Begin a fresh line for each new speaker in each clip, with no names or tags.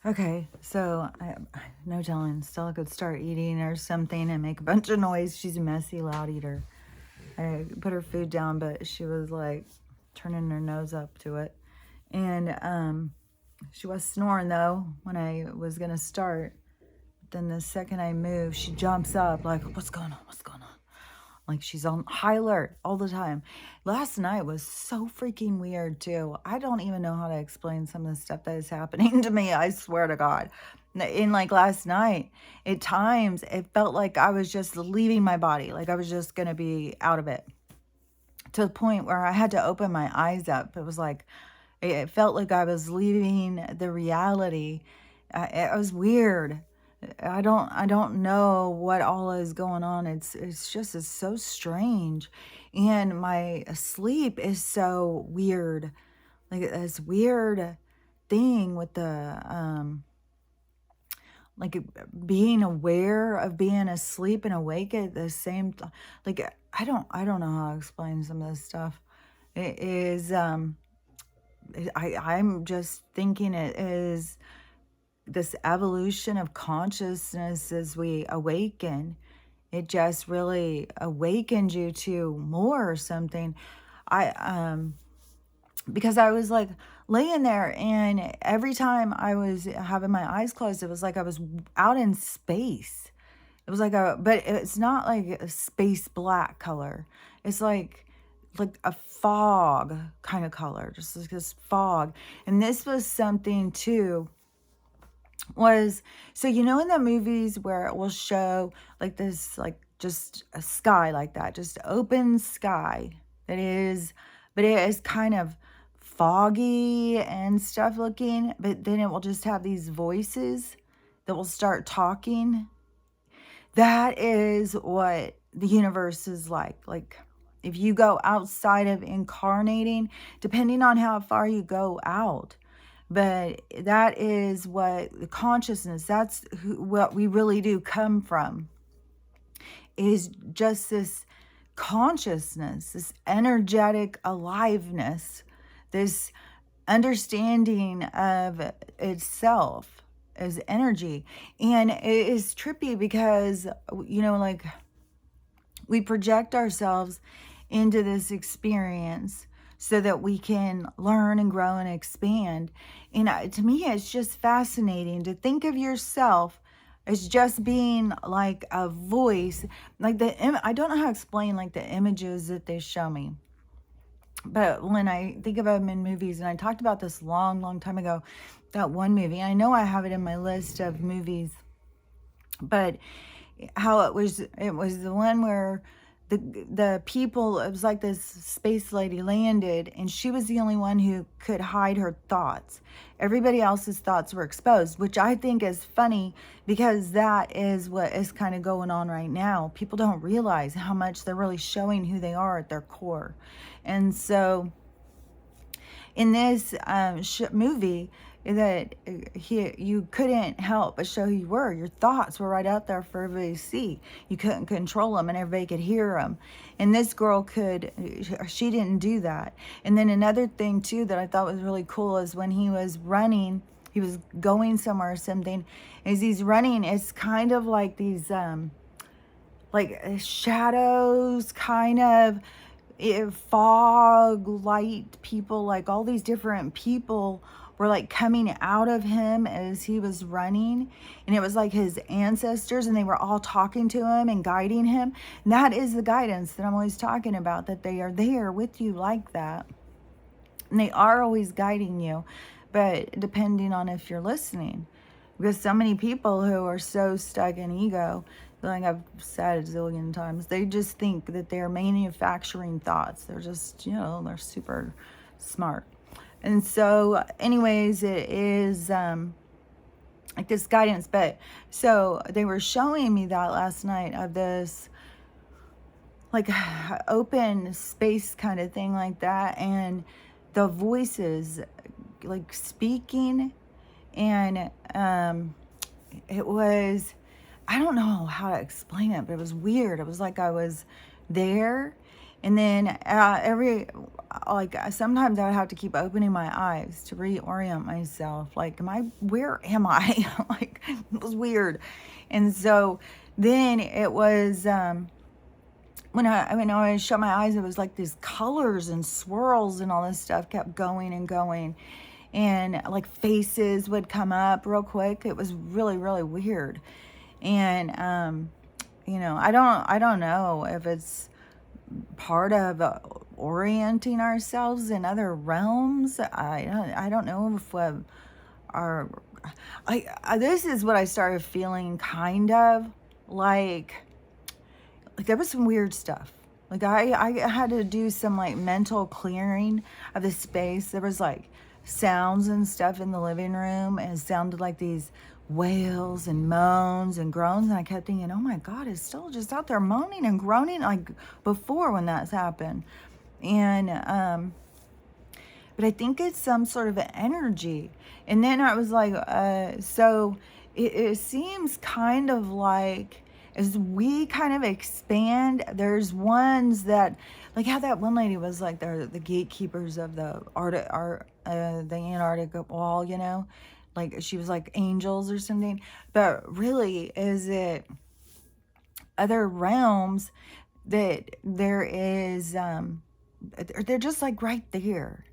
Okay, so no telling. Stella could start eating or something and make a bunch of noise. She's a messy, loud eater. I put her food down, but she was like turning her nose up to it. And she was snoring though when I was gonna start. Then the second I move, she jumps up like, "What's going on? What's going on?" Like she's on high alert all the time. Last night was so freaking weird too. I don't even know how to explain some of the stuff that is happening to me. I swear to God. In like last night, at times it felt like I was just leaving my body, like I was just gonna be out of it. To the point where I had to open my eyes up. It was like it felt like I was leaving the reality. It was weird. I don't know what all is going on. It's so strange. And my sleep is so weird. Like this weird thing with the like being aware of being asleep and awake at the same time. Like I don't know how to explain some of this stuff. It is I'm just thinking it is this evolution of consciousness as we awaken. It just really awakened you to more or something. I because I was like laying there, and every time I was having my eyes closed, it was like I was out in space. It was like but it's not like a space black color. It's like a fog kind of color, just like this fog. And this was something too, was, so in the movies where it will show like this, like just a sky like that, just open sky that is, but it is kind of foggy and stuff looking, but then it will just have these voices that will start talking. That is what the universe is like. Like if you go outside of incarnating, depending on how far you go out, but that is what the consciousness, that's what we really do come from, is just this consciousness, this energetic aliveness, this understanding of itself as energy. And it is trippy because, like we project ourselves into this experience so that we can learn and grow and expand. And to me, it's just fascinating to think of yourself as just being like a voice. Like I don't know how to explain like the images that they show me. But when I think of them in movies, and I talked about this long, long time ago, that one movie, I know I have it in my list of movies, but how it was the one where the people, it was like this space lady landed, and she was the only one who could hide her thoughts. Everybody else's thoughts were exposed, which I think is funny, because that is what is kind of going on right now. People don't realize how much they're really showing who they are at their core. And so in this movie, that you couldn't help but show who you were. Your thoughts were right out there for everybody to see. You couldn't control them, and everybody could hear them. And this girl could. She didn't do that. And then another thing too that I thought was really cool is when he was running, he was going somewhere or something. As he's running, it's kind of like these like shadows, kind of fog, light people, like all these different people were like coming out of him as he was running. And it was like his ancestors, and they were all talking to him and guiding him. And that is the guidance that I'm always talking about, that they are there with you like that. And they are always guiding you, but depending on if you're listening. Because so many people who are so stuck in ego, like I've said a zillion times, they just think that they're manufacturing thoughts. They're just, they're super smart. And so, anyways, it is like this guidance. But so they were showing me that last night, of this like open space kind of thing like that. And the voices like speaking, and it was, I don't know how to explain it, but it was weird. It was like I was there, And then sometimes I would have to keep opening my eyes to reorient myself. Like, where am I? Like, it was weird. And so then it was, when I shut my eyes, it was like these colors and swirls and all this stuff kept going and going. And like faces would come up real quick. It was really, really weird. And, I don't know if it's part of orienting ourselves in other realms. I don't know if our this is what I started feeling kind of like there was some weird stuff. Like I had to do some like mental clearing of the space. There was like sounds and stuff in the living room, and it sounded like these wails and moans and groans, and I kept thinking, oh my God, it's still just out there moaning and groaning like before when that's happened. And but I think it's some sort of an energy. And then I was like, so it seems kind of like as we kind of expand, there's ones that, like how that one lady was like, they're the gatekeepers of the the Antarctic wall, like she was like angels or something. But really, is it other realms that there is, they're just like right there.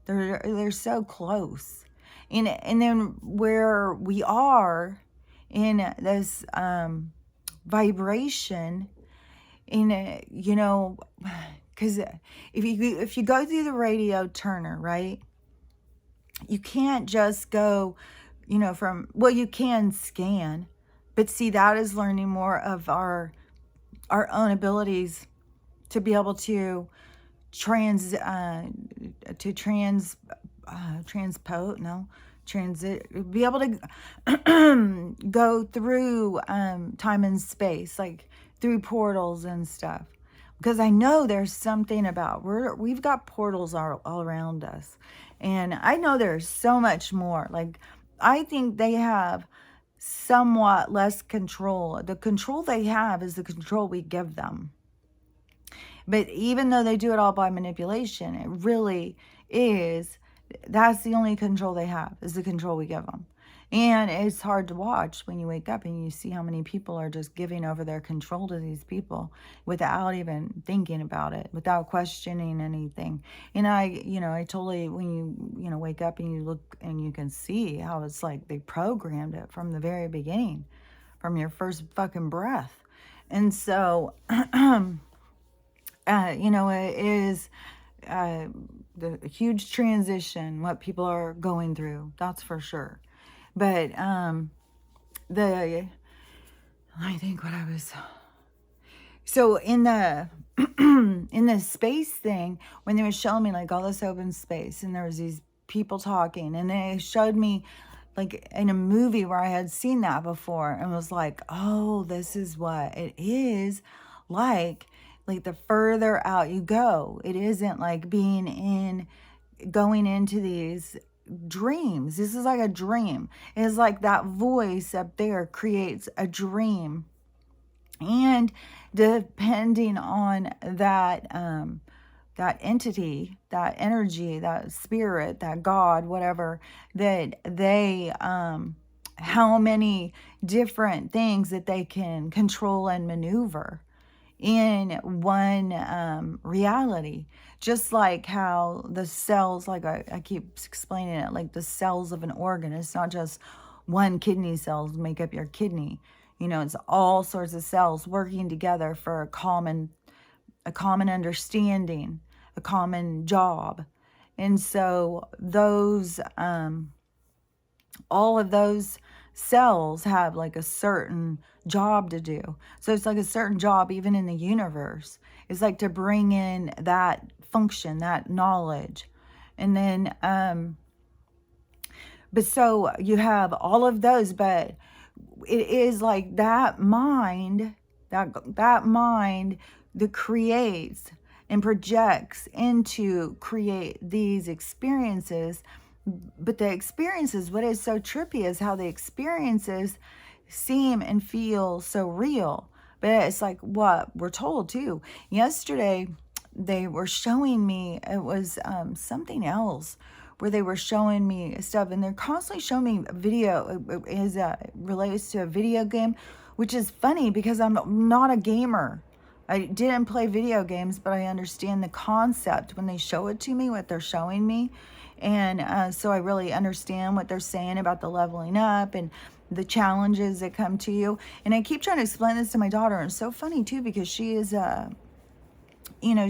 They're so close. And then where we are in this vibration, because if you go through the radio Turner, right, you can't just go, you can scan, but see, that is learning more of our own abilities to be able to transpose, transit, be able to go through time and space, like through portals and stuff. Because I know there's something about, we've got portals all around us. And I know there's so much more. Like, I think they have somewhat less control. The control they have is the control we give them. But even though they do it all by manipulation, it really is, that's the only control they have, is the control we give them. And it's hard to watch when you wake up and you see how many people are just giving over their control to these people without even thinking about it, without questioning anything. And I totally, when you wake up and you look and you can see how it's like they programmed it from the very beginning, from your first fucking breath. And so, it is the huge transition, what people are going through, that's for sure. But I think what I was, so in the in the space thing, when they were showing me like all this open space, and there was these people talking, and they showed me like in a movie where I had seen that before, and was like, oh, this is what it is like the further out you go. It isn't like going into these dreams. This is like a dream. It's like that voice up there creates a dream. And depending on that that entity, that energy, that spirit, that God, whatever, that they how many different things that they can control and maneuver in one reality. Just like how the cells, like I keep explaining it, like the cells of an organ, it's not just one kidney cells make up your kidney. It's all sorts of cells working together for a common understanding, a common job. And so those all of those cells have like a certain job to do. So it's like a certain job even in the universe. It's like to bring in that function, that knowledge. And then but so you have all of those, but it is like that mind that creates and projects into create these experiences. But the experiences, what is so trippy is how the experiences seem and feel so real. But it's like what we're told too. Yesterday, they were showing me, it was something else where they were showing me stuff, and they're constantly showing me video. It relates to a video game, which is funny because I'm not a gamer. I didn't play video games, but I understand the concept when they show it to me, what they're showing me. And so I really understand what they're saying about the leveling up and the challenges that come to you. And I keep trying to explain this to my daughter. And it's so funny, too, because she is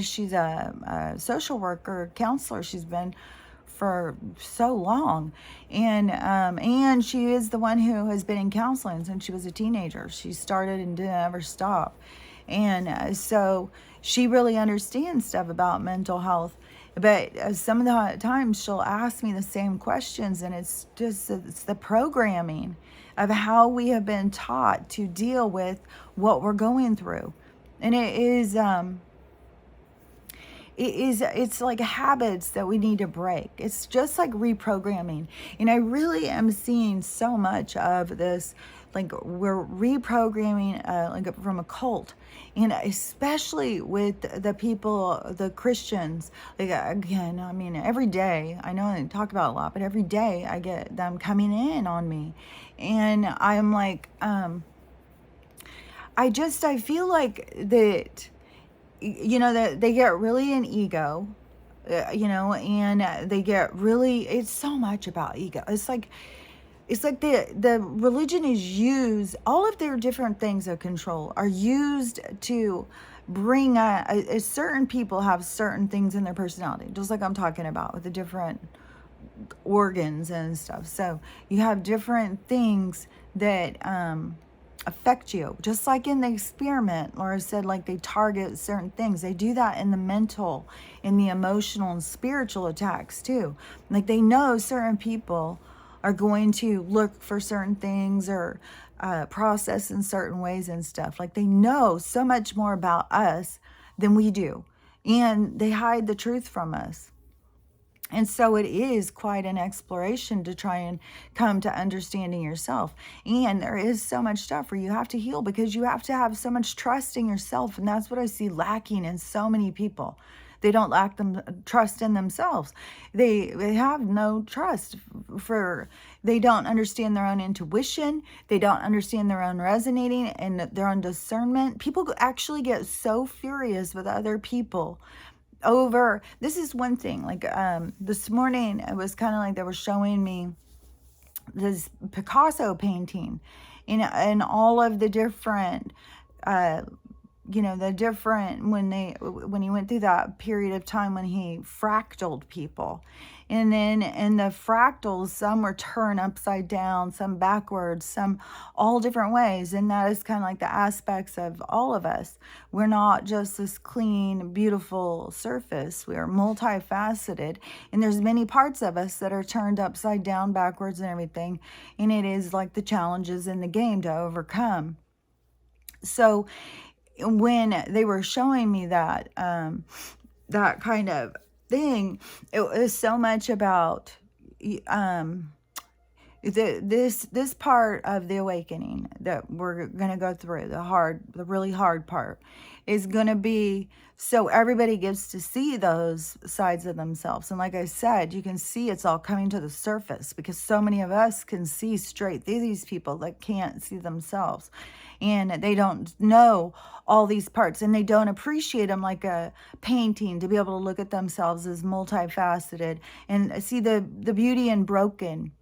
she's a social worker, counselor. She's been for so long, and she is the one who has been in counseling since she was a teenager. She started and didn't ever stop, and so she really understands stuff about mental health. But some of the times she'll ask me the same questions, and it's the programming of how we have been taught to deal with what we're going through, and it's like habits that we need to break. It's just like reprogramming. And I really am seeing so much of this, like we're reprogramming like from a cult. And especially with the people, the Christians, like again, I mean, every day, I know I talk about it a lot, but every day I get them coming in on me. And I'm like, I feel like that, that they get really an ego, and they get really, it's so much about ego. It's like the religion is used, all of their different things of control are used to bring a certain people have certain things in their personality, just like I'm talking about with the different organs and stuff. So you have different things that affect you, just like in the experiment. Laura said, like they target certain things. They do that in the mental, in the emotional and spiritual attacks too. Like they know certain people are going to look for certain things or process in certain ways and stuff. Like they know so much more about us than we do, and they hide the truth from us. And so it is quite an exploration to try and come to understanding yourself. And there is so much stuff where you have to heal, because you have to have so much trust in yourself. And that's what I see lacking in so many people. They don't lack them trust in themselves. They have no trust they don't understand their own intuition. They don't understand their own resonating and their own discernment. People actually get so furious with other people over, this is one thing, like this morning it was kind of like they were showing me this Picasso painting and all of the different when he went through that period of time when he fractaled people, and then in the fractals, some were turned upside down, some backwards, some all different ways. And that is kind of like the aspects of all of us. We're not just this clean, beautiful surface. We are multifaceted, and there's many parts of us that are turned upside down, backwards, and everything. And it is like the challenges in the game to overcome. So when they were showing me that that kind of thing, it was so much about this part of the awakening that we're going to go through. The really hard part is going to be so everybody gets to see those sides of themselves. And like I said, you can see it's all coming to the surface, because so many of us can see straight through these people that can't see themselves. And they don't know all these parts, and they don't appreciate them like a painting, to be able to look at themselves as multifaceted and see the beauty in broken.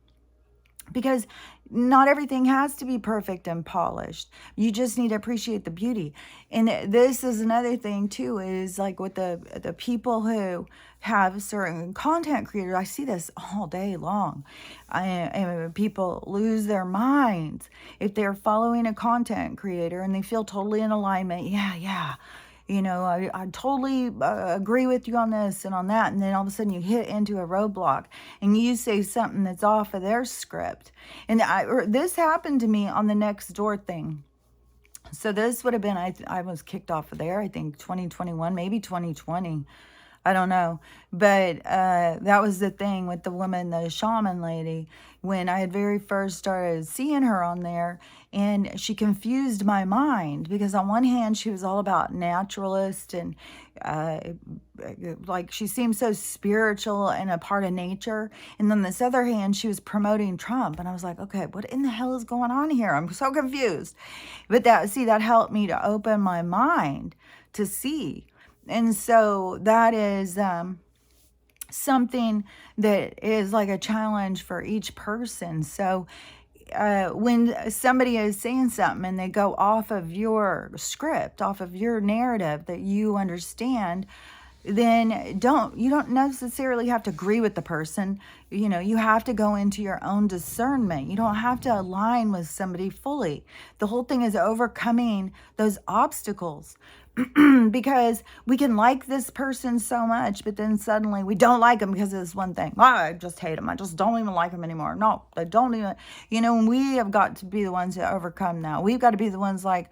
Because not everything has to be perfect and polished. You just need to appreciate the beauty. And this is another thing too, is like with the people who have certain content creators. I see this all day long. And people lose their minds if they're following a content creator and they feel totally in alignment. Yeah. I totally agree with you on this and on that. And then all of a sudden you hit into a roadblock and you say something that's off of their script. And this happened to me on the next door thing. So this would have been, I was kicked off of there, I think 2021, maybe 2020. I don't know. But that was the thing with the woman, the shaman lady, when I had very first started seeing her on there. And she confused my mind because on one hand, she was all about naturalist and uh, like she seemed so spiritual and a part of nature. And then this other hand, she was promoting Trump. And I was like, okay, what in the hell is going on here? I'm so confused. But that helped me to open my mind to see. And so that is something that is like a challenge for each person. So when somebody is saying something and they go off of your script, off of your narrative that you understand, then you don't necessarily have to agree with the person. You have to go into your own discernment. You don't have to align with somebody fully. The whole thing is overcoming those obstacles. Because we can like this person so much, but then suddenly we don't like them because of this one thing. I just hate them. I just don't even like them anymore. No, they don't even, and we have got to be the ones that overcome that. We've got to be the ones like,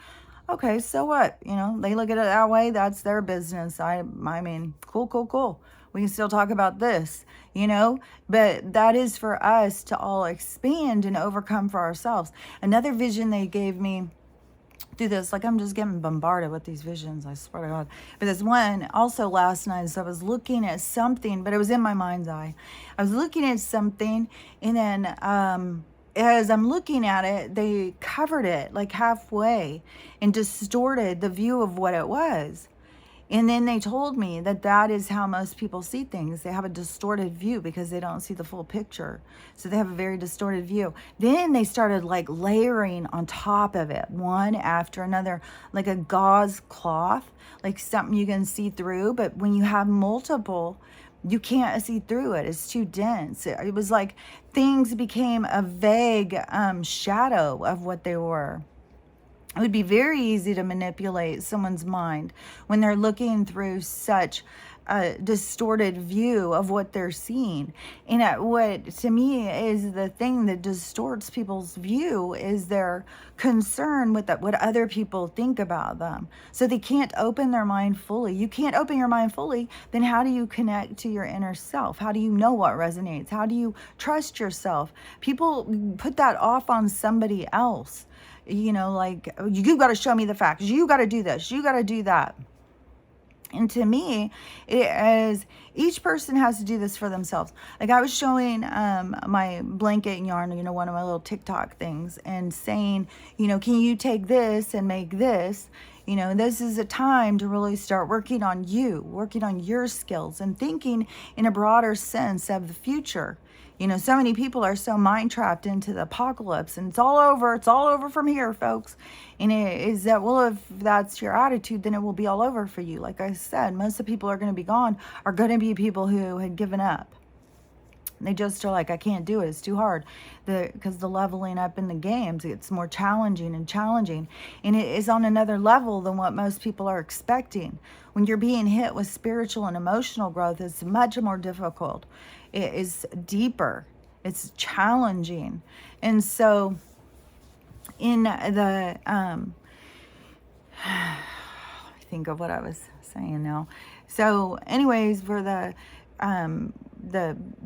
okay, so what? They look at it that way. That's their business. I mean, cool. We can still talk about this, but that is for us to all expand and overcome for ourselves. Another vision they gave me through this, like I'm just getting bombarded with these visions, I swear to God. But there's one also last night, so I was looking at something, but it was in my mind's eye. I was looking at something, and then as I'm looking at it, they covered it like halfway and distorted the view of what it was. And then they told me that is how most people see things. They have a distorted view because they don't see the full picture. So they have a very distorted view. Then they started like layering on top of it, one after another, like a gauze cloth, like something you can see through. But when you have multiple, you can't see through it. It's too dense. It was like things became a vague shadow of what they were. It would be very easy to manipulate someone's mind when they're looking through such a distorted view of what they're seeing. And what to me is the thing that distorts people's view is their concern with what other people think about them. So they can't open their mind fully. You can't open your mind fully, then how do you connect to your inner self? How do you know what resonates? How do you trust yourself? People put that off on somebody else. Like, you got to show me the facts. You got to do this. You got to do that. And to me, it is each person has to do this for themselves. Like I was showing my blanket yarn, one of my little TikTok things, and saying, can you take this and make this? This is a time to really start working on your skills and thinking in a broader sense of the future. So many people are so mind trapped into the apocalypse and it's all over from here, folks. And it is that, well, if that's your attitude, then it will be all over for you. Like I said, most of the people are going to be gone are going to be people who had given up. They just are like, I can't do it. It's too hard. Because the leveling up in the games, it's more challenging. And it is on another level than what most people are expecting. When you're being hit with spiritual and emotional growth, it's much more difficult. It is deeper. It's challenging. And so in the, I think of what I was saying now. So anyways, for the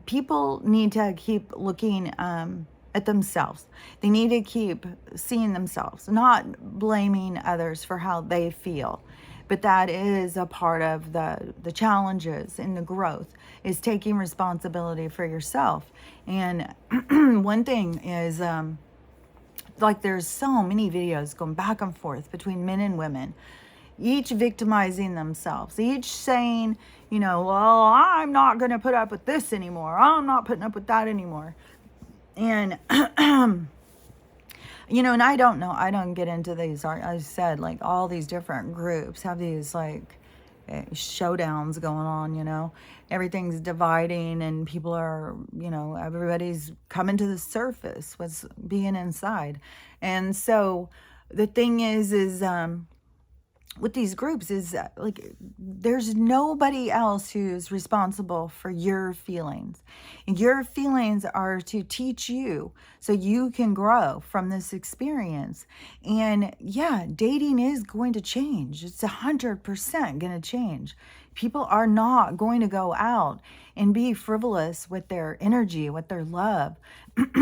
people need to keep looking at themselves. They need to keep seeing themselves, not blaming others for how they feel. But that is a part of the challenges and the growth, is taking responsibility for yourself. And one thing is, like there's so many videos going back and forth between men and women, each victimizing themselves, each saying, well, I'm not going to put up with this anymore. I'm not putting up with that anymore. And, and I don't know, I don't get into these, I said, like all these different groups have these like showdowns going on, everything's dividing and people are, everybody's coming to the surface, what's being inside. And so the thing is with these groups is like there's nobody else who's responsible for your feelings. And your feelings are to teach you so you can grow from this experience. And yeah, dating is going to change. It's 100% going to change. People are not going to go out and be frivolous with their energy, with their love.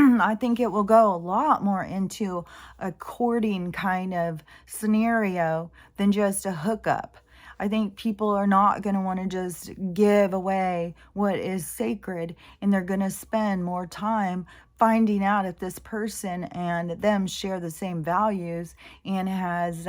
I think it will go a lot more into a courting kind of scenario than just a hookup. I think people are not going to want to just give away what is sacred, and they're going to spend more time finding out if this person and them share the same values and has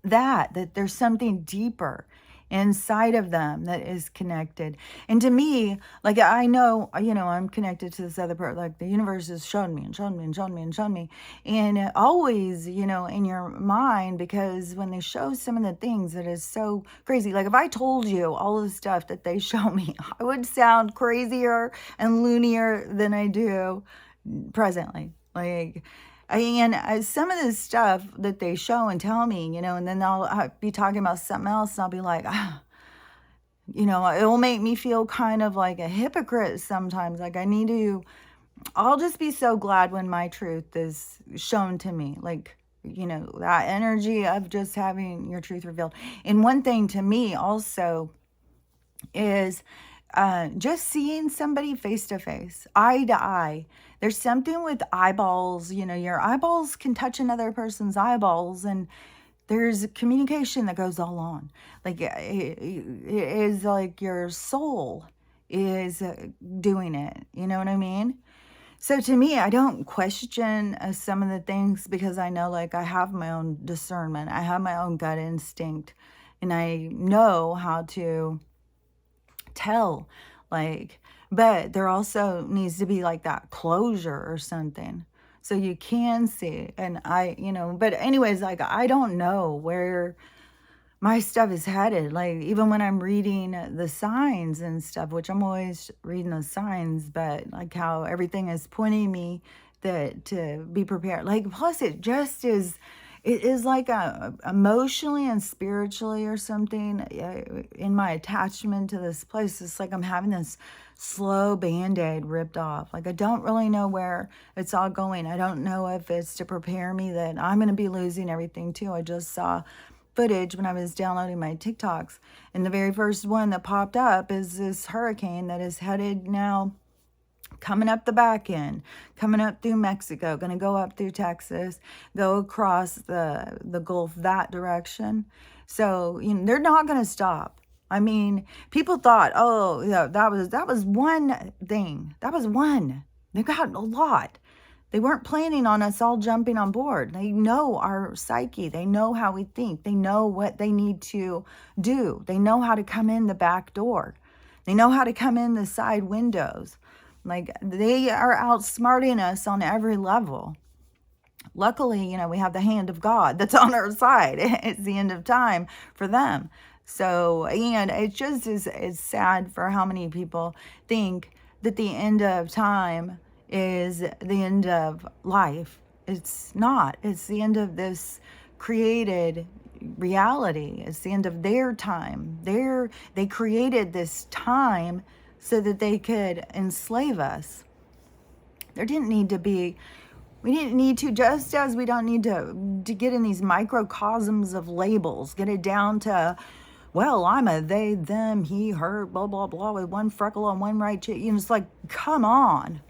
that there's something deeper inside of them that is connected. And to me, like, I know, I'm connected to this other part, like the universe has shown me and shown me and shown me and shown me. And always, in your mind, because when they show some of the things that is so crazy, like if I told you all the stuff that they show me, I would sound crazier and loonier than I do presently. Like, and some of this stuff that they show and tell me, and then I'll be talking about something else, and I'll be like, it will make me feel kind of like a hypocrite sometimes. Like I'll just be so glad when my truth is shown to me. Like, that energy of just having your truth revealed. And one thing to me also is just seeing somebody face to face, eye to eye. There's something with eyeballs, your eyeballs can touch another person's eyeballs, and there's communication that goes all on. Like it is like your soul is doing it. You know what I mean? So to me, I don't question some of the things, because I know, like, I have my own discernment. I have my own gut instinct, and I know how to tell, like, but there also needs to be like that closure or something so you can see. And but anyways, like, I don't know where my stuff is headed. Like, even when I'm reading the signs and stuff, which I'm always reading the signs, but like how everything is pointing me that to be prepared. Like, plus it is like emotionally and spiritually or something, in my attachment to this place. It's like I'm having this slow band-aid ripped off. Like, I don't really know where it's all going. I don't know if it's to prepare me that I'm going to be losing everything too. I just saw footage when I was downloading my TikToks, and the very first one that popped up is this hurricane that is headed now, coming up the back end, coming up through Mexico, going to go up through Texas, go across the Gulf that direction. So, they're not going to stop. I mean, people thought, oh, yeah, that was one thing. That was one. They got a lot. They weren't planning on us all jumping on board. They know our psyche. They know how we think. They know what they need to do. They know how to come in the back door. They know how to come in the side windows. Like, they are outsmarting us on every level. Luckily, we have the hand of God that's on our side. It's the end of time for them. So, and it just is sad for how many people think that the end of time is the end of life. It's not. It's the end of this created reality. It's the end of their time. They created this time so that they could enslave us. We didn't need to, just as we don't need to get in these microcosms of labels, get it down to, well, I'm a they, them, he, her, blah, blah, blah, with one freckle on one right cheek. It's like, come on.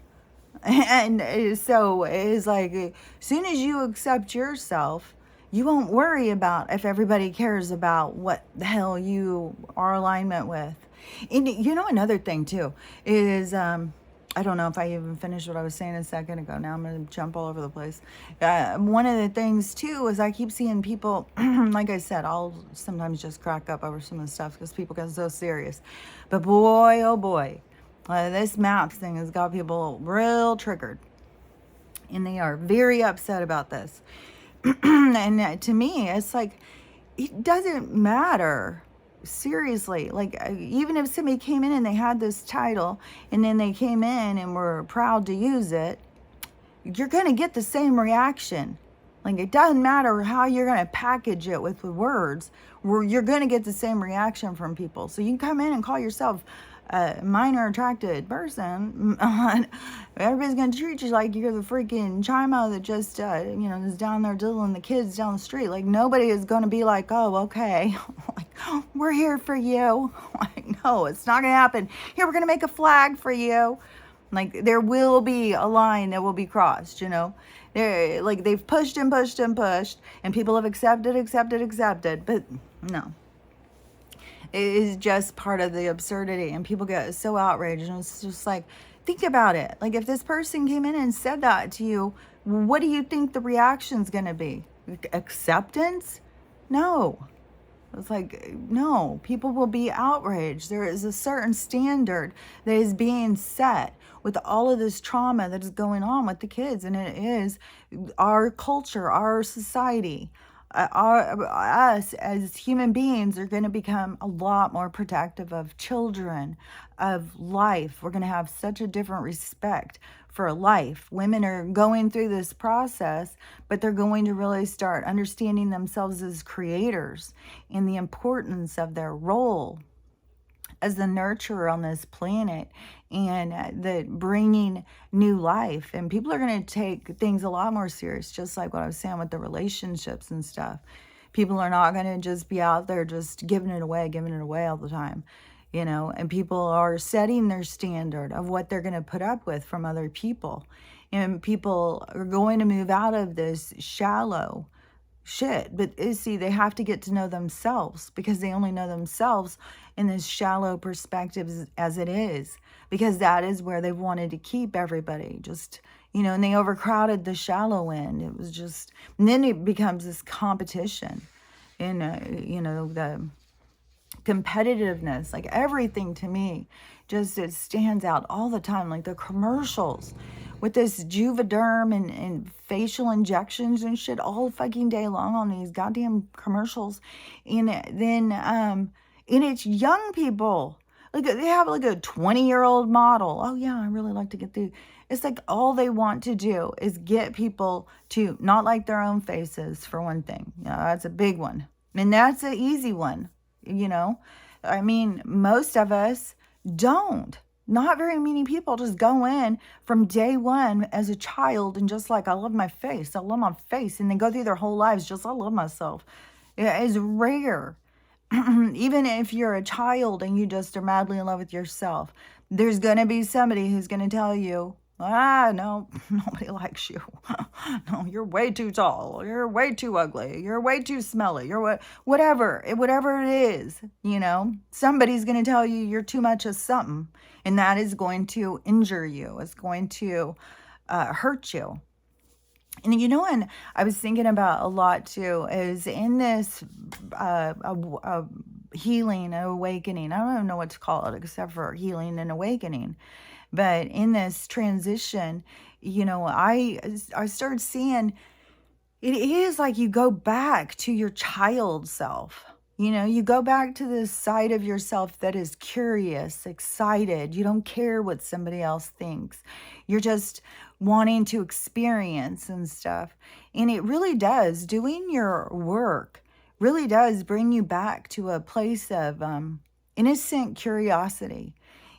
And so it's like, as soon as you accept yourself, you won't worry about if everybody cares about what the hell you are alignment with. And another thing too is, I don't know if I even finished what I was saying a second ago. Now I'm going to jump all over the place. One of the things too is I keep seeing people, like I said, I'll sometimes just crack up over some of the stuff because people get so serious. But boy, oh boy, this maps thing has got people real triggered. And they are very upset about this. And to me, it's like, it doesn't matter. Seriously, like, even if somebody came in and they had this title and then they came in and were proud to use it, you're going to get the same reaction. Like, it doesn't matter how you're going to package it with the words, you're going to get the same reaction from people. So you can come in and call yourself a minor attracted person, everybody's going to treat you like you're the freaking chima that just, is down there diddling the kids down the street. Like, nobody is going to be like, oh, okay, like, we're here for you. Like, no, it's not going to happen. Here, we're going to make a flag for you. Like, there will be a line that will be crossed, like, they've pushed and pushed and pushed, and people have accepted, but no. It is just part of the absurdity, and people get so outraged, and it's just like, think about it. Like, if this person came in and said that to you, what do you think the reaction's going to be? Acceptance? No. It's like, no, people will be outraged. There is a certain standard that is being set with all of this trauma that is going on with the kids. And it is our culture, our society, us as human beings are going to become a lot more protective of children, of life. We're going to have such a different respect for life. Women are going through this process, but they're going to really start understanding themselves as creators and the importance of their role as the nurturer on this planet, and the bringing new life. And people are going to take things a lot more serious, just like what I was saying with the relationships and stuff. People are not going to just be out there just giving it away all the time, and people are setting their standard of what they're going to put up with from other people. And people are going to move out of this shallow shit. But see, they have to get to know themselves, because they only know themselves in this shallow perspective as it is, because that is where they wanted to keep everybody, just, and they overcrowded the shallow end. It was just, and then it becomes this competition, and the competitiveness, like everything to me, just, it stands out all the time. Like the commercials with this Juvederm and facial injections and shit all fucking day long on these goddamn commercials. And then, and it's young people. Like, they have like a 20-year-old model. Oh yeah, I really like to get through. It's like all they want to do is get people to not like their own faces, for one thing. That's a big one. And that's an easy one, I mean, most of us don't. Not very many people just go in from day one as a child and just like, I love my face. And they go through their whole lives just, I love myself. It is rare. Even if you're a child and you just are madly in love with yourself, there's going to be somebody who's going to tell you, no, nobody likes you. No, you're way too tall. You're way too ugly. You're way too smelly. You're whatever it is, somebody's going to tell you you're too much of something, and that is going to injure you. It's going to hurt you. And and I was thinking about a lot too, is in this healing, awakening. I don't even know what to call it except for healing and awakening. But in this transition, I started seeing it is like you go back to your child self. You go back to this side of yourself that is curious, excited. You don't care what somebody else thinks. You're just wanting to experience and stuff. And it really does, doing your work really does bring you back to a place of innocent curiosity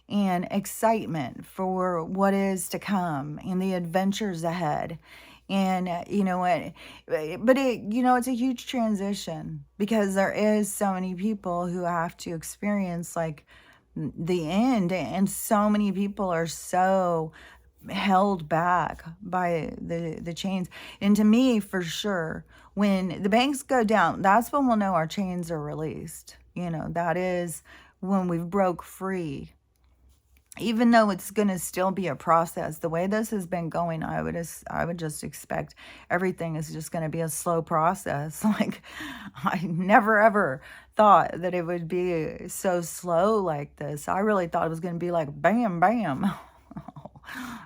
and excitement for what is to come and the adventures ahead. And but it's a huge transition, because there is so many people who have to experience like the end, and so many people are so held back by the chains. And to me, for sure, when the banks go down, that's when we'll know our chains are released. That is when we've broke free. Even though it's going to still be a process, the way this has been going, I would just expect everything is just going to be a slow process. Like, I never ever thought that it would be so slow like this. I really thought it was going to be like bam, bam.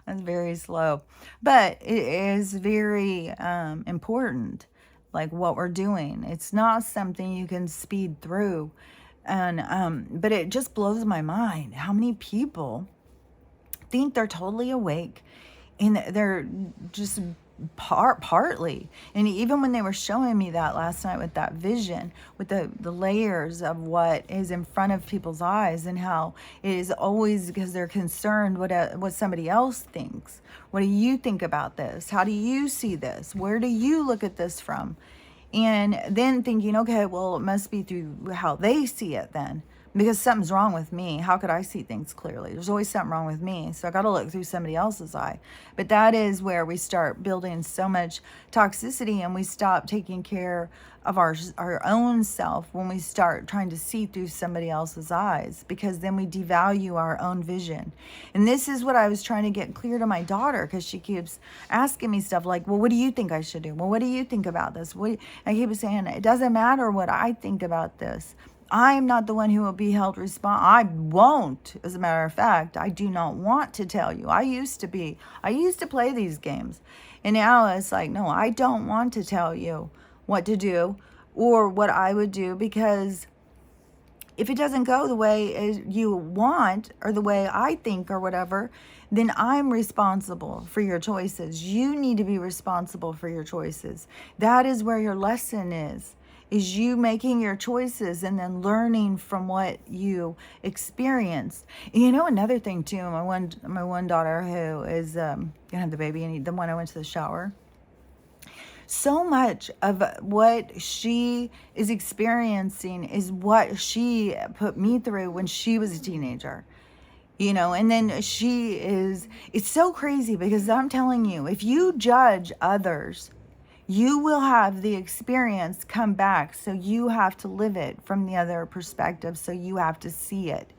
That's very slow. But it is very important, like what we're doing. It's not something you can speed through. And but it just blows my mind how many people think they're totally awake and they're just partly. And even when they were showing me that last night with that vision, with the layers of what is in front of people's eyes, and how it is always because they're concerned what somebody else thinks. What do you think about this? How do you see this? Where do you look at this from? And then thinking, okay, well, it must be through how they see it then, because something's wrong with me. How could I see things clearly? There's always something wrong with me. So I got to look through somebody else's eye. But that is where we start building so much toxicity, and we stop taking care of our own self when we start trying to see through somebody else's eyes, because then we devalue our own vision. And this is what I was trying to get clear to my daughter, because she keeps asking me stuff like, well, what do you think I should do? Well, what do you think about this? I keep saying, it doesn't matter what I think about this. I'm not the one who will be held responsible. I won't. As a matter of fact, I do not want to tell you. I used to play these games. And now it's like, no, I don't want to tell you what to do or what I would do, because if it doesn't go the way you want or the way I think or whatever, then I'm responsible for your choices. You need to be responsible for your choices. That is where your lesson is you making your choices and then learning from what you experienced. And another thing too, my one daughter who is gonna have the baby, and the one I went to the shower, so much of what she is experiencing is what she put me through when she was a teenager. And then it's so crazy, because I'm telling you, if you judge others, you will have the experience come back. So you have to live it from the other perspective. So you have to see it.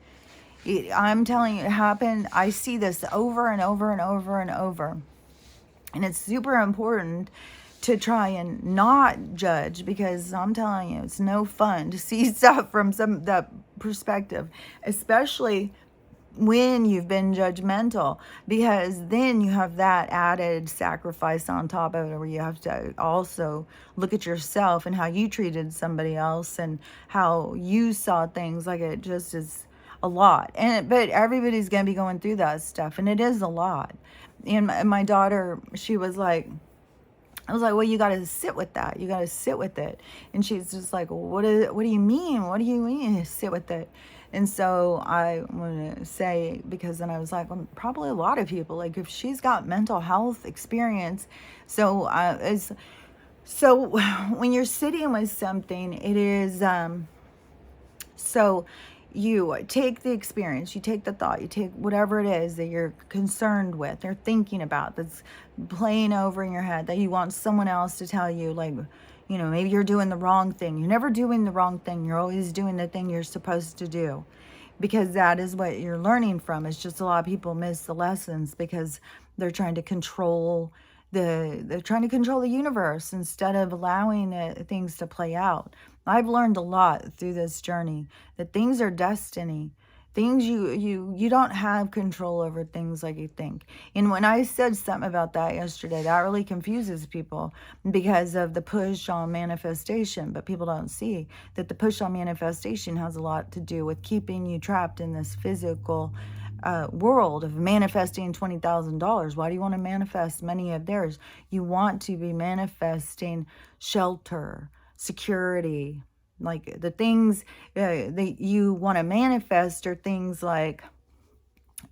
I'm telling you, it happened. I see this over and over and over and over. And it's super important to try and not judge, because I'm telling you, it's no fun to see stuff from that perspective, especially when you've been judgmental, because then you have that added sacrifice on top of it, where you have to also look at yourself and how you treated somebody else and how you saw things. Like, it just is a lot. But everybody's going to be going through that stuff, and it is a lot. And my daughter, she was like, I was like, well, you got to sit with that. You got to sit with it. And she's just like, well, what do you mean? What do you mean sit with it? And so I want to say, because then I was like, well, probably a lot of people, like, if she's got mental health experience. So when you're sitting with something, it is, so you take the experience, you take the thought, you take whatever it is that you're concerned with, you're thinking about, that's playing over in your head, that you want someone else to tell you, like, maybe you're doing the wrong thing. You're never doing the wrong thing. You're always doing the thing you're supposed to do, because that is what you're learning from. It's just a lot of people miss the lessons because they're trying to control the universe instead of allowing things to play out. I've learned a lot through this journey, that things are destiny. Things you don't have control over things like you think. And when I said something about that yesterday, that really confuses people because of the push on manifestation. But people don't see that the push on manifestation has a lot to do with keeping you trapped in this physical world of manifesting $20,000. Why do you want to manifest money of theirs? You want to be manifesting shelter, security. Like, the things that you want to manifest are things like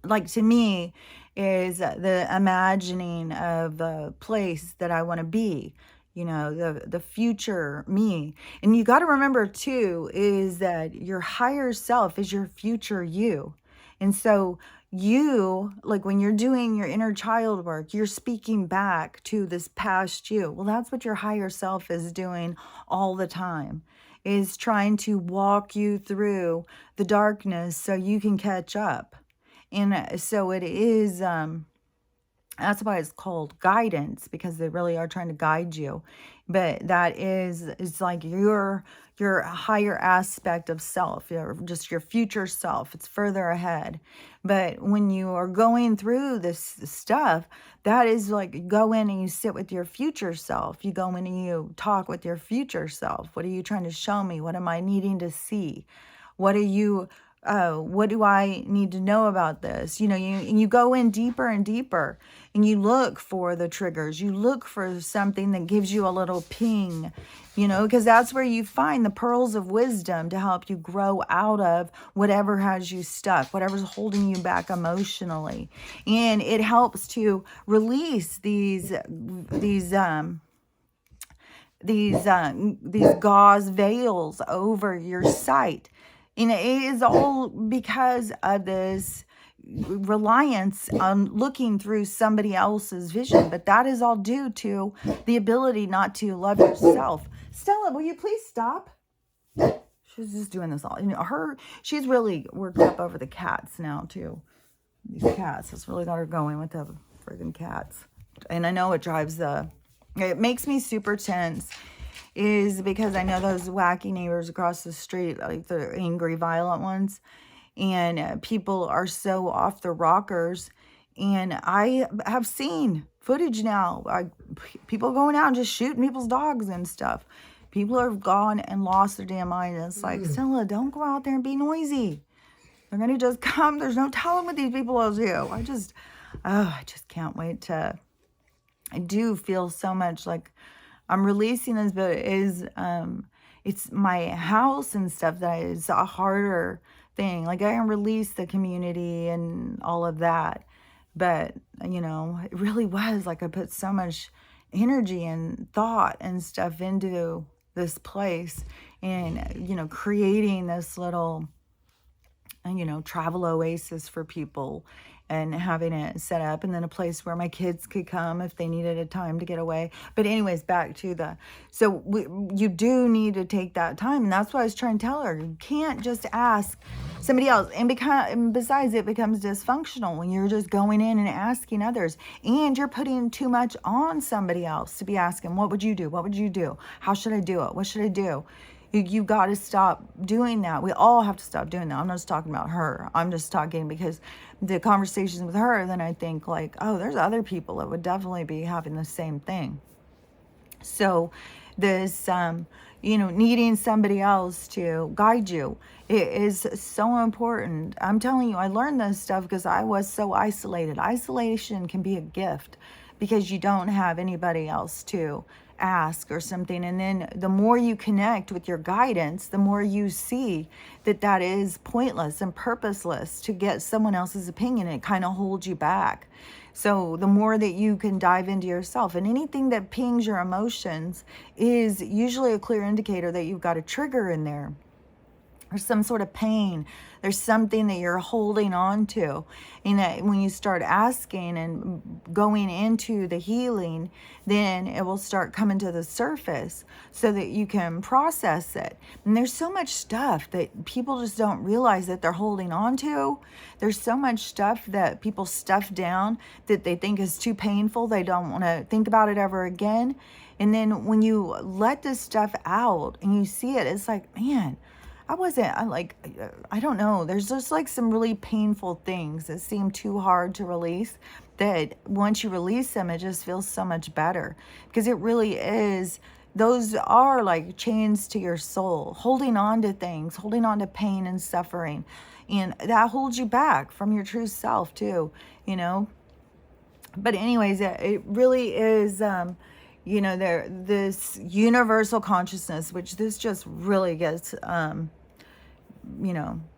to me, is the imagining of the place that I want to be, the future me. And you got to remember too, is that your higher self is your future you. And so you, like, when you're doing your inner child work, you're speaking back to this past you. Well, that's what your higher self is doing all the time, is trying to walk you through the darkness so you can catch up. And so it is, that's why it's called guidance, because they really are trying to guide you. But that is, it's like your higher aspect of self, just your future self. It's further ahead. But when you are going through this stuff, that is like, you go in and you sit with your future self. You go in and you talk with your future self. What are you trying to show me? What am I needing to see? What are you oh, what do I need to know about this? You go in deeper and deeper, and you look for the triggers. You look for something that gives you a little ping, because that's where you find the pearls of wisdom to help you grow out of whatever has you stuck, whatever's holding you back emotionally. And it helps to release these gauze veils over your sight. And it is all because of this reliance on looking through somebody else's vision. But that is all due to the ability not to love yourself. Stella, will you please stop? She's just doing this all. She's really worked up over the cats now too. These cats, it's really got her going with the friggin' cats. And I know it makes me super tense, is because I know those wacky neighbors across the street, like the angry, violent ones, and people are so off the rockers. And I have seen footage now, people going out and just shooting people's dogs and stuff. People have gone and lost their damn mind. And it's like, Stella, don't go out there and be noisy. They're going to just come. There's no telling what these people will do. I just can't wait to. I do feel so much like I'm releasing this, but it's my house and stuff that is a harder thing. Like, I can release the community and all of that. But, it really was like I put so much energy and thought and stuff into this place, and, creating this little, travel oasis for people, and having it set up, and then a place where my kids could come if they needed a time to get away. But anyways, back to you do need to take that time. And that's what I was trying to tell her. You can't just ask somebody else. And besides, it becomes dysfunctional when you're just going in and asking others, and you're putting too much on somebody else to be asking, what would you do? What would you do? How should I do it? What should I do? You got to stop doing that. We all have to stop doing that. I'm not just talking about her. I'm just talking because the conversations with her, then I think like, oh, there's other people that would definitely be having the same thing. So this, needing somebody else to guide you, it is so important. I'm telling you, I learned this stuff because I was so isolated. Isolation can be a gift because you don't have anybody else to ask or something. And then the more you connect with your guidance, the more you see that is pointless and purposeless to get someone else's opinion. It kind of holds you back. So the more that you can dive into yourself, and anything that pings your emotions is usually a clear indicator that you've got a trigger in there. There's some sort of pain. There's something that you're holding on to. And when you start asking and going into the healing, then it will start coming to the surface so that you can process it. And there's so much stuff that people just don't realize that they're holding on to. There's so much stuff that people stuff down that they think is too painful. They don't want to think about it ever again. And then when you let this stuff out and you see it, it's like, man, I don't know. There's just like some really painful things that seem too hard to release, that once you release them, it just feels so much better, because it really is. Those are like chains to your soul, holding on to things, holding on to pain and suffering. And that holds you back from your true self too, But anyways, it really is, this universal consciousness, which this just really gets,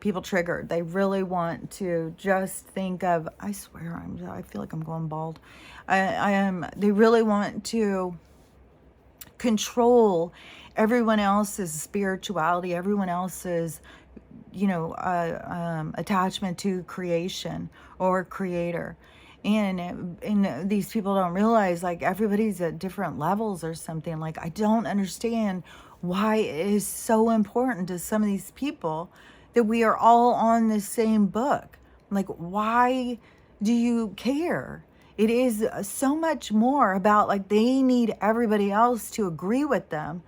people triggered. They really want to just think of, I swear, I feel like I'm going bald. They really want to control everyone else's spirituality, everyone else's, attachment to creation or creator. And these people don't realize, like, everybody's at different levels or something. Like, I don't understand why it is so important to some of these people that we are all on the same book. Like, why do you care? It is so much more about, like, they need everybody else to agree with them.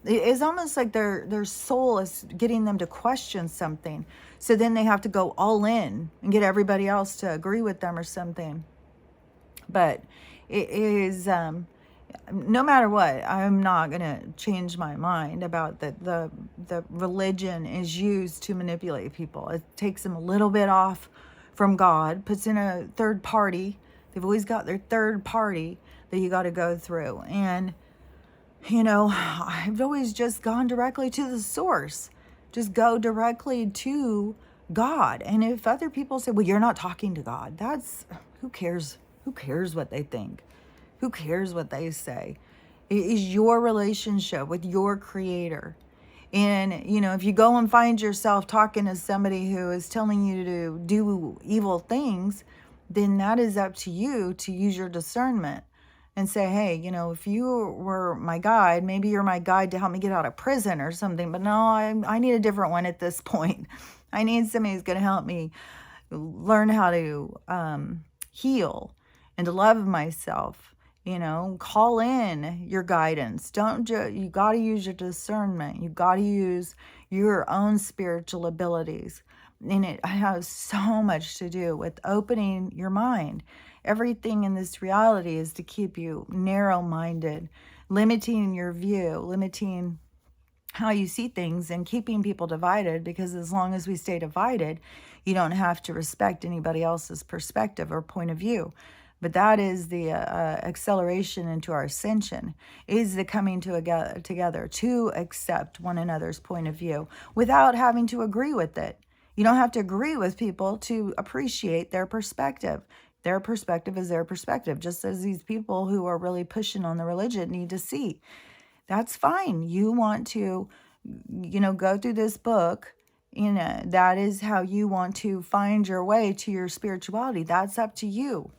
It's almost like their soul is getting them to question something. So then they have to go all in and get everybody else to agree with them or something. But it is, no matter what, I'm not going to change my mind about that the religion is used to manipulate people. It takes them a little bit off from God, puts in a third party. They've always got their third party that you got to go through. And I've always just gone directly to the source. Just go directly to God. And if other people say, well, you're not talking to God, that's who cares? Who cares what they think? Who cares what they say? It is your relationship with your creator. And, if you go and find yourself talking to somebody who is telling you to do evil things, then that is up to you to use your discernment and say, hey, if you were my guide, maybe you're my guide to help me get out of prison or something. But no, I need a different one at this point. I need somebody who's going to help me learn how to heal and to love myself. Call in your guidance. You got to use your discernment. You got to use your own spiritual abilities. And it has so much to do with opening your mind. Everything in this reality is to keep you narrow-minded, limiting your view, limiting how you see things, and keeping people divided, because as long as we stay divided, you don't have to respect anybody else's perspective or point of view. But that is the acceleration into our ascension, is the coming together to accept one another's point of view without having to agree with it. You don't have to agree with people to appreciate their perspective. Their perspective is their perspective, just as these people who are really pushing on the religion need to see. That's fine. You want to, go through this book. That is how you want to find your way to your spirituality. That's up to you.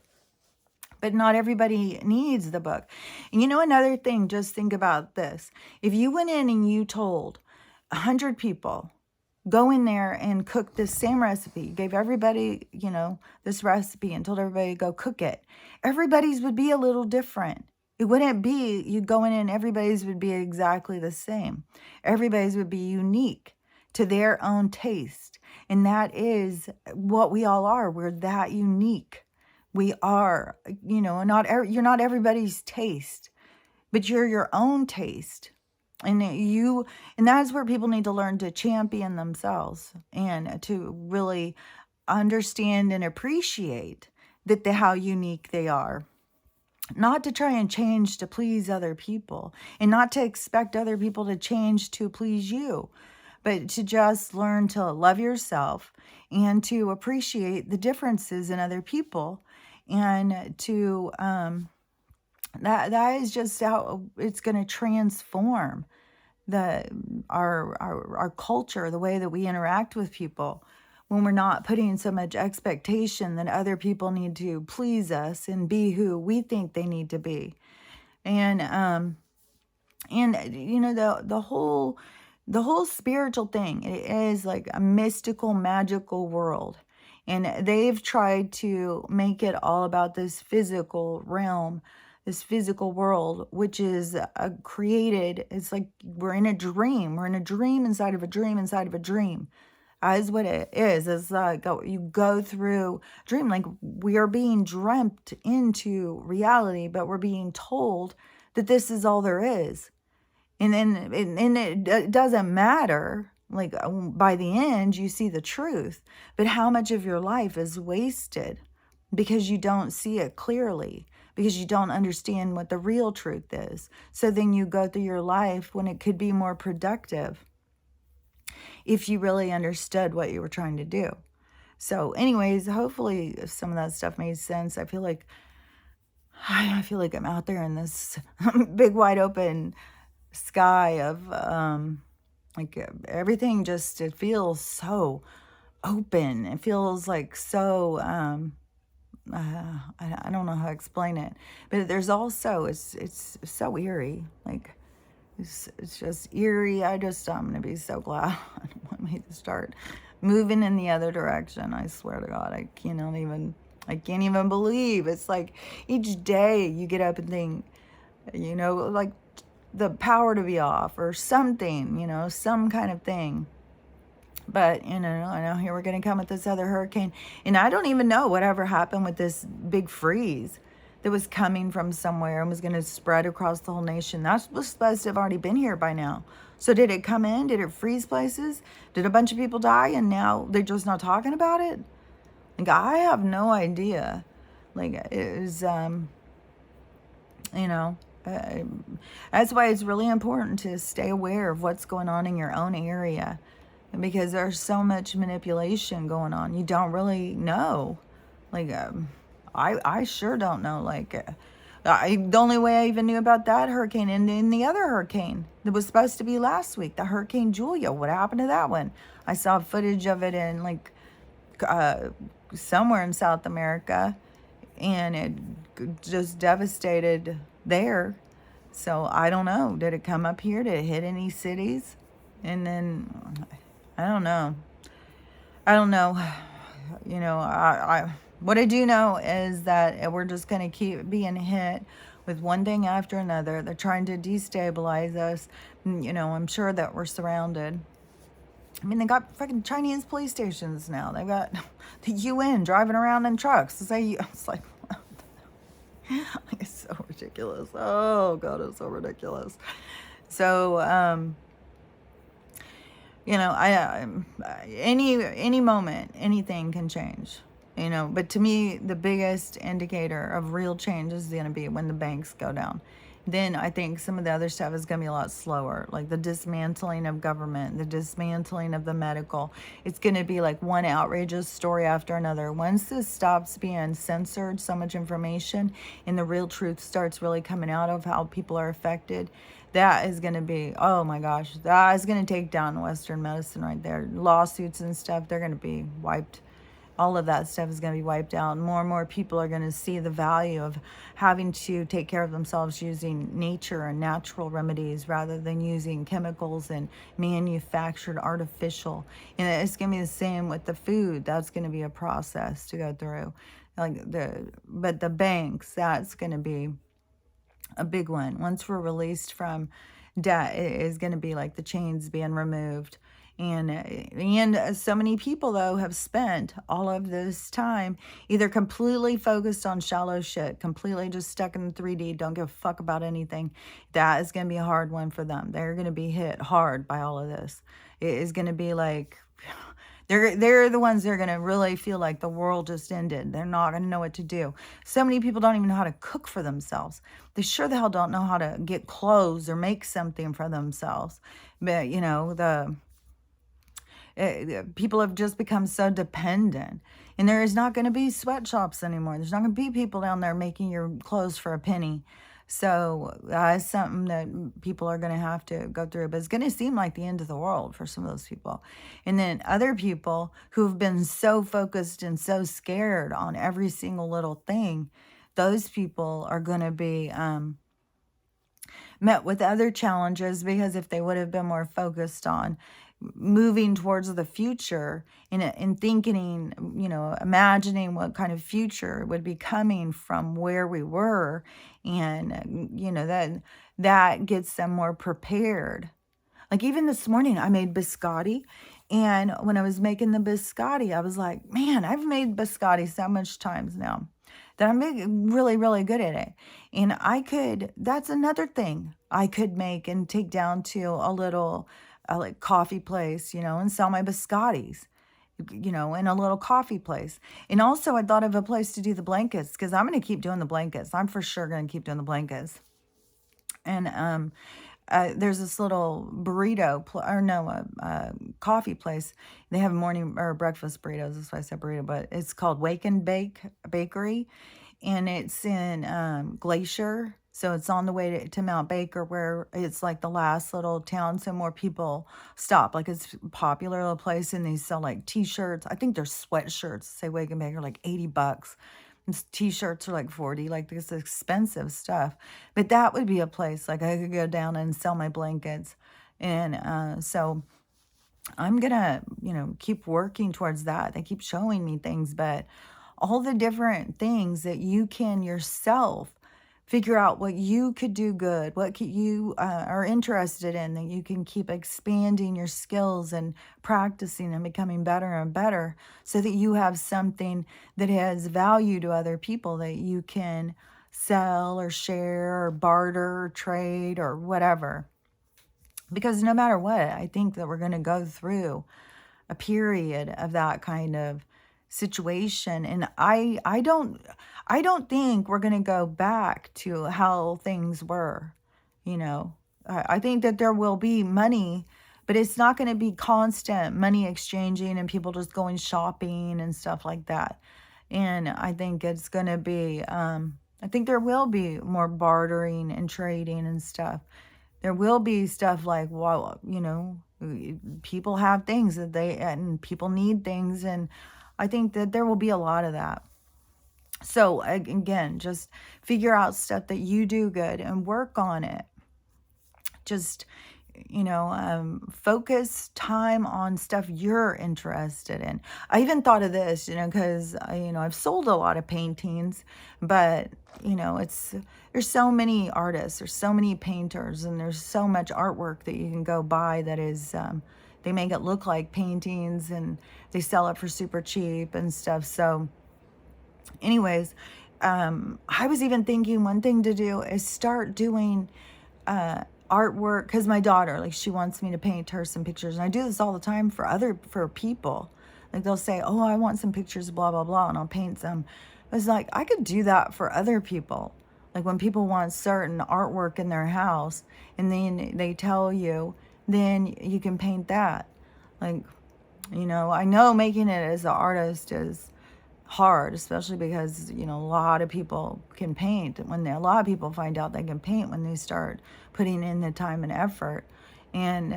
But not everybody needs the book. And another thing, just think about this. If you went in and you told 100 people, go in there and cook this same recipe, gave everybody, this recipe and told everybody to go cook it, everybody's would be a little different. It wouldn't be you go in and everybody's would be exactly the same. Everybody's would be unique to their own taste. And that is what we all are. We're that unique. We are, you're not everybody's taste, but you're your own taste. And that's where people need to learn to champion themselves and to really understand and appreciate how unique they are. Not to try and change to please other people, and not to expect other people to change to please you, but to just learn to love yourself and to appreciate the differences in other people. And to that is just how it's going to transform our culture, the way that we interact with people, when we're not putting so much expectation that other people need to please us and be who we think they need to be. And the whole spiritual thing, it is like a mystical, magical world. And they've tried to make it all about this physical realm, this physical world, which is created. It's like we're in a dream. We're in a dream inside of a dream inside of a dream. That is what it is. It's like you go through dream, like we are being dreamt into reality, but we're being told that this is all there is. And then it doesn't matter. Like by the end, you see the truth. But how much of your life is wasted because you don't see it clearly, because you don't understand what the real truth is. So then you go through your life when it could be more productive if you really understood what you were trying to do. So anyways, hopefully some of that stuff made sense. I feel like I'm out there in this big wide open sky of everything. Just, it feels so open. It feels like so I don't know how to explain it, but there's also it's so eerie. Like it's just eerie. I'm gonna be so glad I want me to start moving in the other direction. I swear to God, I can't even believe it's like each day you get up and think, like the power to be off or something, some kind of thing. But, I know here we're going to come with this other hurricane. And I don't even know whatever happened with this big freeze that was coming from somewhere and was going to spread across the whole nation. That was supposed to have already been here by now. So did it come in? Did it freeze places? Did a bunch of people die and now they're just not talking about it? Like, I have no idea. Like, it was, you know, uh, that's why it's really important to stay aware of what's going on in your own area, because there's so much manipulation going on. You don't really know. Like, I sure don't know. Like, the only way I even knew about that hurricane and the other hurricane that was supposed to be last week, the Hurricane Julia. What happened to that one? I saw footage of it in like uh, somewhere in South America, and it just devastated there. So I don't know. Did it come up here? Did it hit any cities? And then I don't know. I don't know. You know, what I do know is that we're just going to keep being hit with one thing after another. They're trying to destabilize us. You know, I'm sure that we're surrounded. I mean, they got fucking Chinese police stations now. They got the UN driving around in trucks to say, it's like, it's so ridiculous. Oh God, it's so ridiculous. So, you know, any moment, anything can change. You know, but to me, the biggest indicator of real change is going to be when the banks go down. Then I think some of the other stuff is going to be a lot slower, like the dismantling of government, the dismantling of the medical. It's going to be like one outrageous story after another. Once this stops being censored, so much information, and the real truth starts really coming out of how people are affected, that is going to be, oh my gosh, that is going to take down Western medicine right there. Lawsuits and stuff, they're going to be wiped. All of that stuff is going to be wiped out. More and more people are going to see the value of having to take care of themselves using nature and natural remedies rather than using chemicals and manufactured artificial. And it's going to be the same with the food. That's going to be a process to go through. But the banks, that's going to be a big one. Once we're released from debt, it is going to be like the chains being removed. And so many people, though, have spent all of this time either completely focused on shallow shit, completely just stuck in 3D, don't give a fuck about anything. That is going to be a hard one for them. They're going to be hit hard by all of this. It is going to be like, they're the ones that are going to really feel like the world just ended. They're not going to know what to do. So many people don't even know how to cook for themselves. They sure the hell don't know how to get clothes or make something for themselves. But, you know, people have just become so dependent, and there is not going to be sweatshops anymore. There's not going to be people down there making your clothes for a penny. So that's something that people are going to have to go through, but it's going to seem like the end of the world for some of those people. And then other people who've been so focused and so scared on every single little thing, those people are going to be met with other challenges, because if they would have been more focused on moving towards the future and thinking, you know, imagining what kind of future would be coming from where we were, and you know, that gets them more prepared. Like even this morning I made biscotti, and when I was making the biscotti, I was like, man, I've made biscotti so much times now that I'm really, really good at it. And that's another thing I could make and take down to a little like coffee place, you know, and sell my biscottis, you know, in a little coffee place. And also I thought of a place to do the blankets, because I'm going to keep doing the blankets. I'm for sure going to keep doing the blankets. And there's this little coffee place. They have morning or breakfast burritos. That's why I said burrito, but it's called Wake and Bake Bakery, and it's in Glacier. So it's on the way to Mount Baker, where it's like the last little town, so more people stop. Like it's a popular little place, and they sell like t-shirts. I think they're sweatshirts, say Wake and Baker, like $80. And t-shirts are like 40, like this expensive stuff. But that would be a place like I could go down and sell my blankets. And so I'm gonna, you know, keep working towards that. They keep showing me things, but all the different things that you can yourself figure out what you could do good, what you are interested in, that you can keep expanding your skills and practicing and becoming better and better, so that you have something that has value to other people that you can sell or share or barter or trade or whatever. Because no matter what, I think that we're going to go through a period of that kind of situation, and I don't think we're going to go back to how things were. you know I think that there will be money, but it's not going to be constant money exchanging and people just going shopping and stuff like that. And I think it's going to be I think there will be more bartering and trading and stuff. There will be stuff like, well, people have things and people need things. And I think that there will be a lot of that. So again, just figure out stuff that you do good and work on it. Just, focus time on stuff you're interested in. I even thought of this, because, I've sold a lot of paintings, but, there's so many artists, there's so many painters, and there's so much artwork that you can go buy that is, they make it look like paintings and they sell it for super cheap and stuff. So, anyways, I was even thinking one thing to do is start doing artwork, because my daughter, like, she wants me to paint her some pictures, and I do this all the time for people. Like, they'll say, oh, I want some pictures, blah blah blah, and I'll paint some. I was like, I could do that for other people. Like, when people want certain artwork in their house and then they tell you, then you can paint that. Like, I know making it as an artist is hard, especially because a lot of people can paint. A lot of people find out they can paint when they start putting in the time and effort. And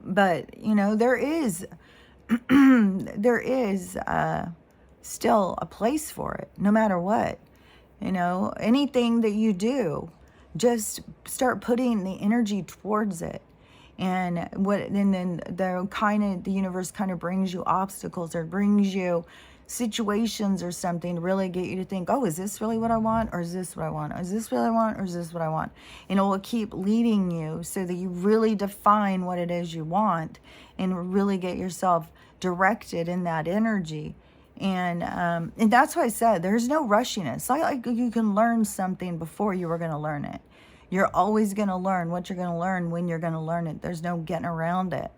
but there is there is still a place for it, no matter what. Anything that you do, just start putting the energy towards it. And then the universe kind of brings you obstacles, or brings you situations or something to really get you to think, oh, is this really what I want? Or is this what I want? Is this what I want? Or is this what I want? And it will keep leading you so that you really define what it is you want and really get yourself directed in that energy. And that's why I said there's no rushing it. It's not like you can learn something before you were going to learn it. You're always going to learn what you're going to learn when you're going to learn it. There's no getting around it.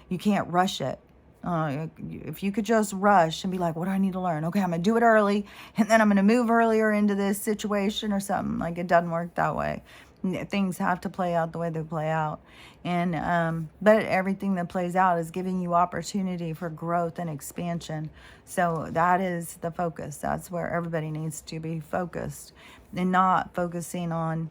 You can't rush it. If you could just rush and be like, what do I need to learn? Okay, I'm going to do it early, and then I'm going to move earlier into this situation or something. Like, it doesn't work that way. Things have to play out the way they play out. And but everything that plays out is giving you opportunity for growth and expansion. So that is the focus. That's where everybody needs to be focused, and not focusing on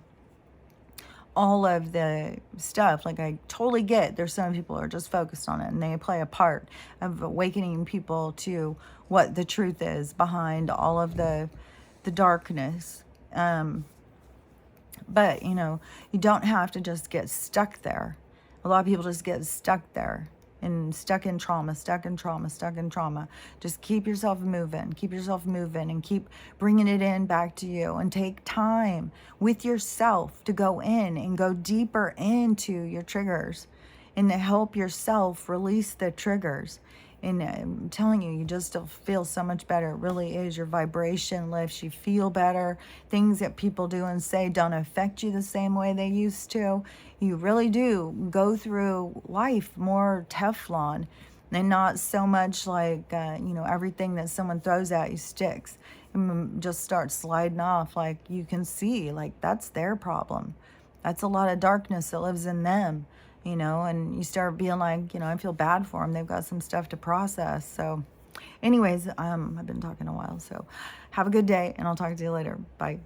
all of the stuff. Like, I totally get there's some people who are just focused on it, and they play a part of awakening people to what the truth is behind all of the darkness. But you don't have to just get stuck there. A lot of people just get stuck there and stuck in trauma. Just keep yourself moving, and keep bringing it in back to you, and take time with yourself to go in and go deeper into your triggers and to help yourself release the triggers. And I'm telling you, you just feel so much better. It really is. Your vibration lifts. You feel better. Things that people do and say don't affect you the same way they used to. You really do go through life more Teflon, and not so much like, everything that someone throws at you sticks. And just start sliding off. Like, you can see, like, that's their problem. That's a lot of darkness that lives in them. And you start being like, I feel bad for them. They've got some stuff to process. So anyways, I've been talking a while. So have a good day, and I'll talk to you later. Bye.